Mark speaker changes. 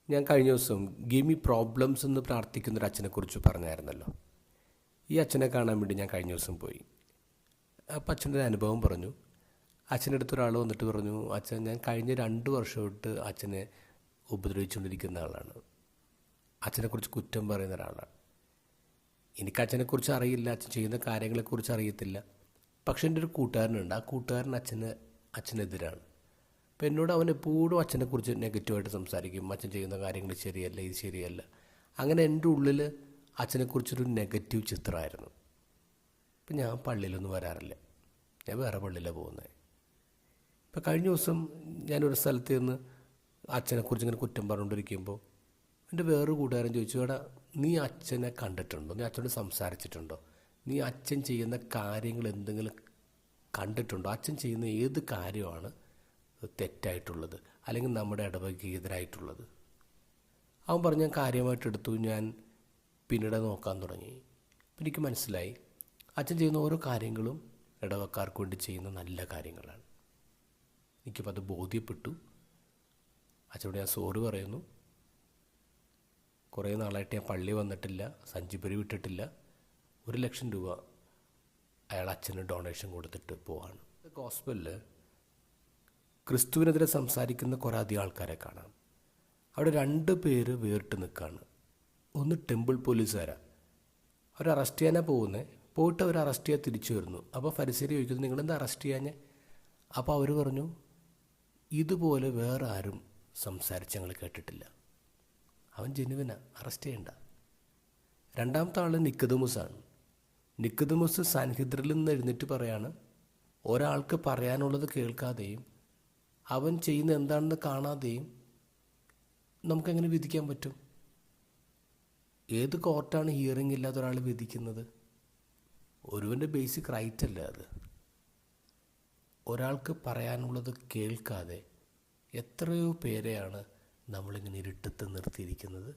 Speaker 1: ഞാൻ കഴിഞ്ഞ ദിവസം ഗിവ് മി പ്രോബ്ലംസ് എന്ന് പ്രാർത്ഥിക്കുന്നൊരു അച്ഛനെക്കുറിച്ച് പറഞ്ഞായിരുന്നല്ലോ. ഈ അച്ഛനെ കാണാൻ വേണ്ടി ഞാൻ കഴിഞ്ഞ ദിവസം പോയി. അപ്പം അച്ഛൻ്റെ ഒരു അനുഭവം പറഞ്ഞു. അച്ഛൻ്റെ അടുത്ത് ഒരാൾ വന്നിട്ട് പറഞ്ഞു, അച്ഛൻ ഞാൻ കഴിഞ്ഞ 2 വർഷമായിട്ട് അച്ഛനെ ഉപദ്രവിച്ചുകൊണ്ടിരിക്കുന്ന ആളാണ്, അച്ഛനെക്കുറിച്ച് കുറ്റം പറയുന്ന ഒരാളാണ്. എനിക്ക് അച്ഛനെക്കുറിച്ച് അറിയില്ല, അച്ഛൻ ചെയ്യുന്ന കാര്യങ്ങളെക്കുറിച്ച് അറിയത്തില്ല. പക്ഷെ എൻ്റെ ഒരു കൂട്ടുകാരനുണ്ട്, ആ കൂട്ടുകാരൻ അച്ഛനെതിരാണ്. അപ്പോൾ എന്നോട് അവൻ എപ്പോഴും അച്ഛനെക്കുറിച്ച് നെഗറ്റീവായിട്ട് സംസാരിക്കും. അച്ഛൻ ചെയ്യുന്ന കാര്യങ്ങൾ ശരിയല്ല, ഇത് ശരിയല്ല. അങ്ങനെ എൻ്റെ ഉള്ളിൽ അച്ഛനെക്കുറിച്ചൊരു നെഗറ്റീവ് ചിത്രമായിരുന്നു. ഇപ്പം ഞാൻ പള്ളിയിലൊന്നും വരാറില്ല, ഞാൻ വേറെ പള്ളിയിലാണ് പോകുന്നത്. ഇപ്പം കഴിഞ്ഞ ദിവസം ഞാനൊരു സ്ഥലത്ത് നിന്ന് അച്ഛനെക്കുറിച്ച് ഇങ്ങനെ കുറ്റം പറഞ്ഞുകൊണ്ടിരിക്കുമ്പോൾ എൻ്റെ വേറൊരു കൂട്ടുകാരൻ ചോദിച്ചു, എടാ നീ അച്ഛനെ കണ്ടിട്ടുണ്ടോ, നീ അച്ഛനോട് സംസാരിച്ചിട്ടുണ്ടോ, നീ അച്ഛൻ ചെയ്യുന്ന കാര്യങ്ങൾ എന്തെങ്കിലും കണ്ടിട്ടുണ്ടോ, അച്ഛൻ ചെയ്യുന്ന ഏത് കാര്യമാണ് തെറ്റായിട്ടുള്ളത് അല്ലെങ്കിൽ നമ്മുടെ ഇടവകയ്ക്ക് എതിരായിട്ടുള്ളത്? അവൻ പറഞ്ഞ് ഞാൻ കാര്യമായിട്ടെടുത്തു. ഞാൻ പിന്നീട് നോക്കാൻ തുടങ്ങി. എനിക്ക് മനസ്സിലായി അച്ഛൻ ചെയ്യുന്ന ഓരോ കാര്യങ്ങളും ഇടവക്കാർക്ക് വേണ്ടി ചെയ്യുന്ന നല്ല കാര്യങ്ങളാണ്. എനിക്കിപ്പോൾ അത് ബോധ്യപ്പെട്ടു. അച്ഛനോട് ഞാൻ സോറി പറയുന്നു. കുറേ നാളായിട്ട് ഞാൻ പള്ളി വന്നിട്ടില്ല, സഞ്ചിപ്പരി വിട്ടിട്ടില്ല. 1,00,000 രൂപ അയാൾ അച്ഛന് ഡൊണേഷൻ കൊടുത്തിട്ട് പോവാണ്. ഗോസ്പലിൽ ക്രിസ്തുവിനെതിരെ സംസാരിക്കുന്ന കുറേ അധികം ആൾക്കാരെ കാണാം. അവിടെ 2 പേര് വേറിട്ട് നിൽക്കുകയാണ്. ഒന്ന് ടെമ്പിൾ പോലീസുകാരാണ്. അവർ അറസ്റ്റ് ചെയ്യാനാണ് പോകുന്നത്. പോയിട്ട് അവർ അറസ്റ്റ് ചെയ്യാൻ തിരിച്ചു വരുന്നു. അപ്പോൾ ഫരിസേയർ ചോദിക്കുന്നു, നിങ്ങളെന്താ അറസ്റ്റ് ചെയ്യാഞ്ഞേ? അപ്പോൾ അവർ പറഞ്ഞു, ഇതുപോലെ വേറെ ആരും സംസാരിച്ച് ഞങ്ങൾ കേട്ടിട്ടില്ല. അവൻ ജെനുവിനാ, അറസ്റ്റ് ചെയ്യണ്ട. രണ്ടാമത്തെ ആൾ നിക്കോദെമോസാണ്. നിക്കോദെമോസ് സൻഹെദ്രിനിൽ നിന്ന് എഴുന്നേറ്റ് പറയാണ്, ഒരാൾക്ക് പറയാനുള്ളത് കേൾക്കാതെയും അവൻ ചെയ്യുന്ന എന്താണെന്ന് കാണാതെയും നമുക്കെങ്ങനെ വിധിക്കാൻ പറ്റും? ഏത് കോർട്ടാണ് ഹിയറിംഗ് ഇല്ലാത്ത ഒരാൾ വിധിക്കുന്നത്? ഒരുവൻ്റെ ബേസിക് റൈറ്റ് അല്ലേ അത്? ഒരാൾക്ക് പറയാനുള്ളത് കേൾക്കാതെ എത്രയോ പേരെയാണ് നമ്മളിങ്ങനെ ഇരുട്ടത്ത് നിർത്തിയിരിക്കുന്നത്.